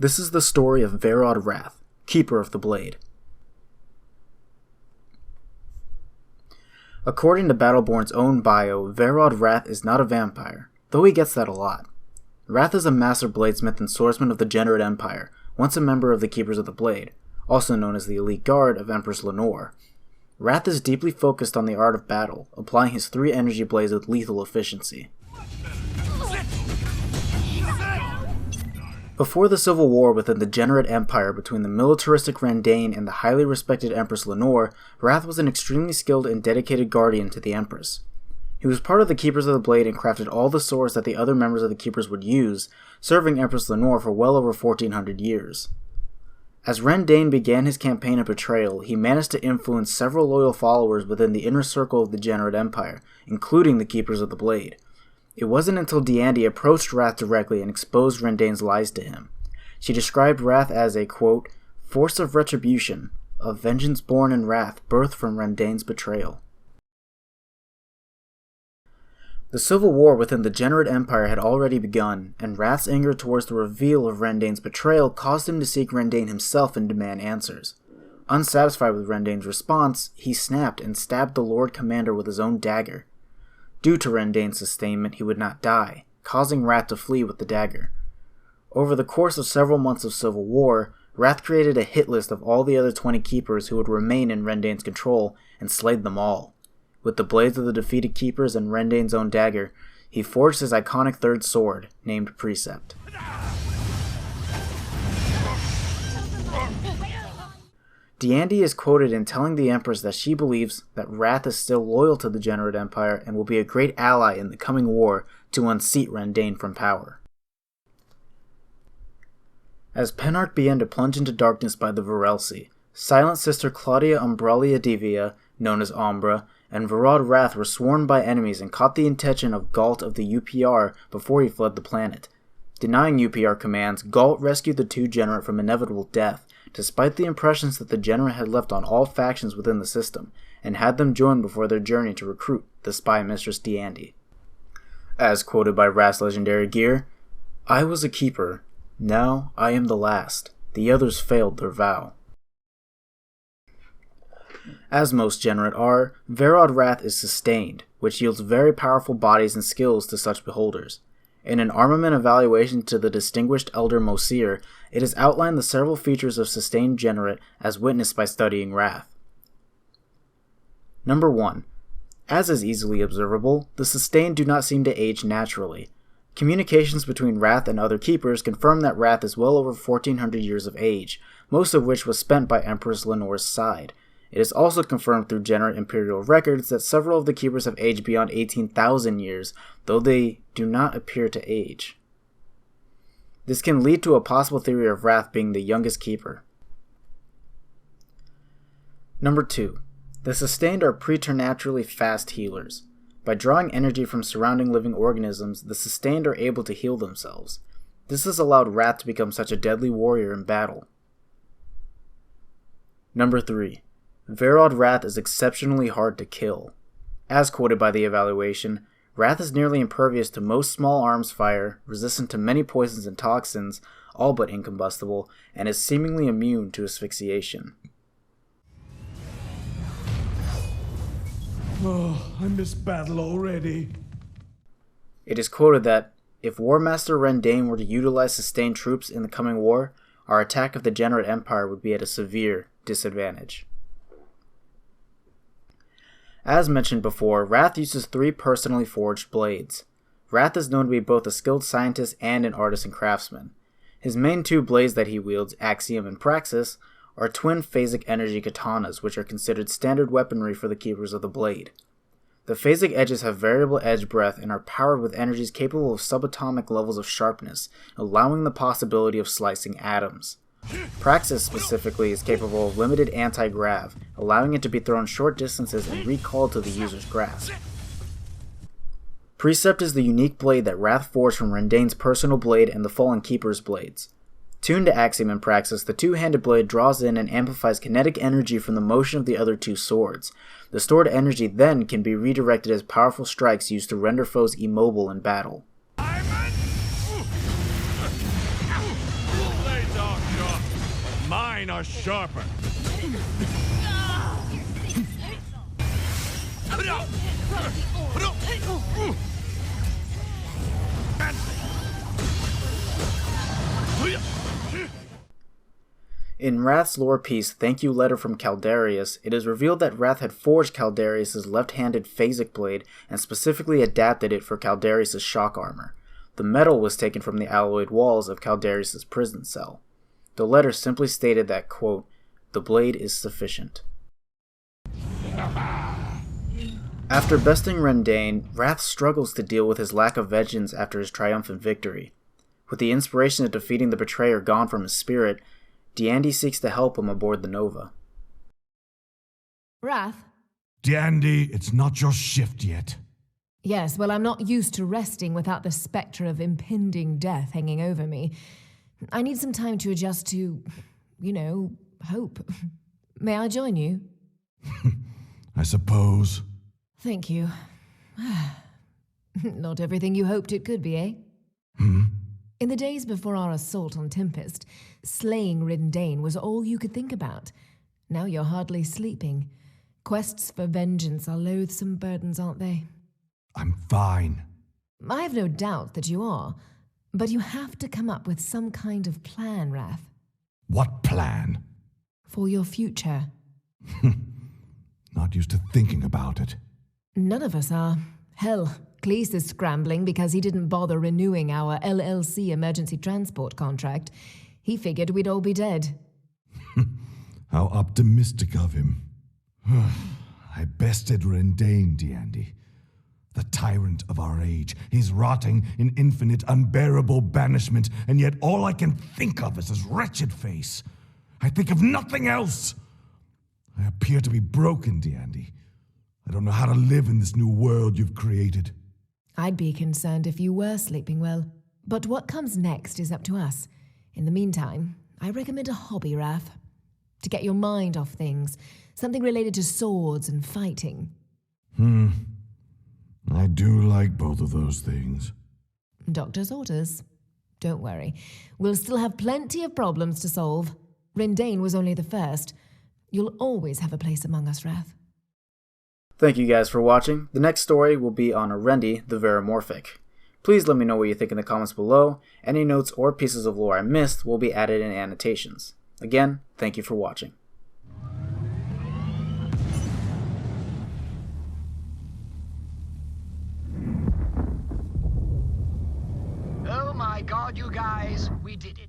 This is the story of Rath, Keeper of the Blade. According to Battleborn's own bio, Rath is not a vampire, though he gets that a lot. Rath is a master bladesmith and swordsman of the Generate Empire, once a member of the Keepers of the Blade, also known as the elite guard of Empress Lenore. Rath is deeply focused on the art of battle, applying his 3 energy blades with lethal efficiency. Before the civil war within the Generate Empire between the militaristic Rendain and the highly respected Empress Lenore, Rath was an extremely skilled and dedicated guardian to the Empress. He was part of the Keepers of the Blade and crafted all the swords that the other members of the Keepers would use, serving Empress Lenore for well over 1400 years. As Rendain began his campaign of betrayal, he managed to influence several loyal followers within the inner circle of the Generate Empire, including the Keepers of the Blade. It wasn't until Diandi approached Rath directly and exposed Rendain's lies to him. She described Rath as a, quote, force of retribution, of vengeance born in wrath, birthed from Rendain's betrayal. The civil war within the Generate Empire had already begun, and Rath's anger towards the reveal of Rendain's betrayal caused him to seek Rendain himself and demand answers. Unsatisfied with Rendain's response, he snapped and stabbed the Lord Commander with his own dagger. Due to Rendain's sustainment, he would not die, causing Rath to flee with the dagger. Over the course of several months of civil war, Rath created a hit list of all the other 20 Keepers who would remain in Rendain's control and slayed them all. With the blades of the defeated Keepers and Rendain's own dagger, he forged his iconic third sword, named Precept. Diandi is quoted in telling the Empress that she believes that Rath is still loyal to the Generate Empire and will be a great ally in the coming war to unseat Rendain from power. As Penarch began to plunge into darkness by the Varelsi, Silent Sister Claudia Umbralia Divia, known as Umbra, and Rath were sworn by enemies and caught the intention of Galt of the UPR before he fled the planet. Denying UPR commands, Galt rescued the 2 Generate from inevitable death, despite the impressions that the Generate had left on all factions within the system, and had them join before their journey to recruit the spy mistress Diandi. As quoted by Rath's legendary gear, "I was a keeper, now I am the last, the others failed their vow." As most Generate are, Rath is sustained, which yields very powerful bodies and skills to such beholders. In an armament evaluation to the distinguished Elder Mosir, it has outlined the several features of sustained Generate as witnessed by studying Rath. Number 1. As is easily observable, the sustained do not seem to age naturally. Communications between Rath and other Keepers confirm that Rath is well over 1400 years of age, most of which was spent by Empress Lenore's side. It is also confirmed through Generate Imperial records that several of the Keepers have aged beyond 18,000 years, though they do not appear to age. This can lead to a possible theory of Rath being the youngest Keeper. Number 2. The Sustained are preternaturally fast healers. By drawing energy from surrounding living organisms, the Sustained are able to heal themselves. This has allowed Rath to become such a deadly warrior in battle. Number 3. Rath is exceptionally hard to kill. As quoted by the evaluation, Rath is nearly impervious to most small arms fire, resistant to many poisons and toxins, all but incombustible, and is seemingly immune to asphyxiation. Oh, I miss battle already. It is quoted that, if War Master Rendain were to utilize sustained troops in the coming war, our attack of the Generate Empire would be at a severe disadvantage. As mentioned before, Rath uses 3 personally forged blades. Rath is known to be both a skilled scientist and an artist and craftsman. His main 2 blades that he wields, Axiom and Praxis, are twin phasic energy katanas, which are considered standard weaponry for the Keepers of the Blade. The phasic edges have variable edge breadth and are powered with energies capable of subatomic levels of sharpness, allowing the possibility of slicing atoms. Praxis specifically is capable of limited anti-grav, allowing it to be thrown short distances and recalled to the user's grasp. Precept is the unique blade that Rath forged from Rendain's personal blade and the Fallen Keeper's blades. Tuned to Axiom and Praxis, the 2-handed blade draws in and amplifies kinetic energy from the motion of the other 2 swords. The stored energy then can be redirected as powerful strikes used to render foes immobile in battle. mine are sharper. In Rath's lore piece Thank You Letter from Caldarius, it is revealed that Rath had forged Caldarius' left-handed phasic blade and specifically adapted it for Caldarius' shock armor. The metal was taken from the alloyed walls of Caldarius' prison cell. The letter simply stated that, quote, "The blade is sufficient." After besting Rendane, Rath struggles to deal with his lack of vengeance after his triumphant victory. With the inspiration of defeating the betrayer gone from his spirit, Diandy seeks to help him aboard the Nova. Rath? Diandy, it's not your shift yet. Yes, well, I'm not used to resting without the spectre of impending death hanging over me. I need some time to adjust to, hope. May I join you? I suppose. Thank you. Not everything you hoped it could be, eh? In the days before our assault on Tempest, slaying Rendane was all you could think about. Now you're hardly sleeping. Quests for vengeance are loathsome burdens, aren't they? I'm fine. I have no doubt that you are, but you have to come up with some kind of plan, Rath. What plan? For your future. Not used to thinking about it. None of us are. Hell, Cleese is scrambling because he didn't bother renewing our LLC emergency transport contract. He figured we'd all be dead. How optimistic of him. I bested Rendane, Diandy. The tyrant of our age. He's rotting in infinite, unbearable banishment, and yet all I can think of is his wretched face. I think of nothing else. I appear to be broken, Diandy. I don't know how to live in this new world you've created. I'd be concerned if you were sleeping well. But what comes next is up to us. In the meantime, I recommend a hobby, Rath. To get your mind off things. Something related to swords and fighting. I do like both of those things. Doctor's orders. Don't worry. We'll still have plenty of problems to solve. Rendane was only the first. You'll always have a place among us, Rath. Thank you guys for watching. The next story will be on Arendi the Veramorphic. Please let me know what you think in the comments below. Any notes or pieces of lore I missed will be added in annotations. Again, thank you for watching. Oh my god, you guys, we did it.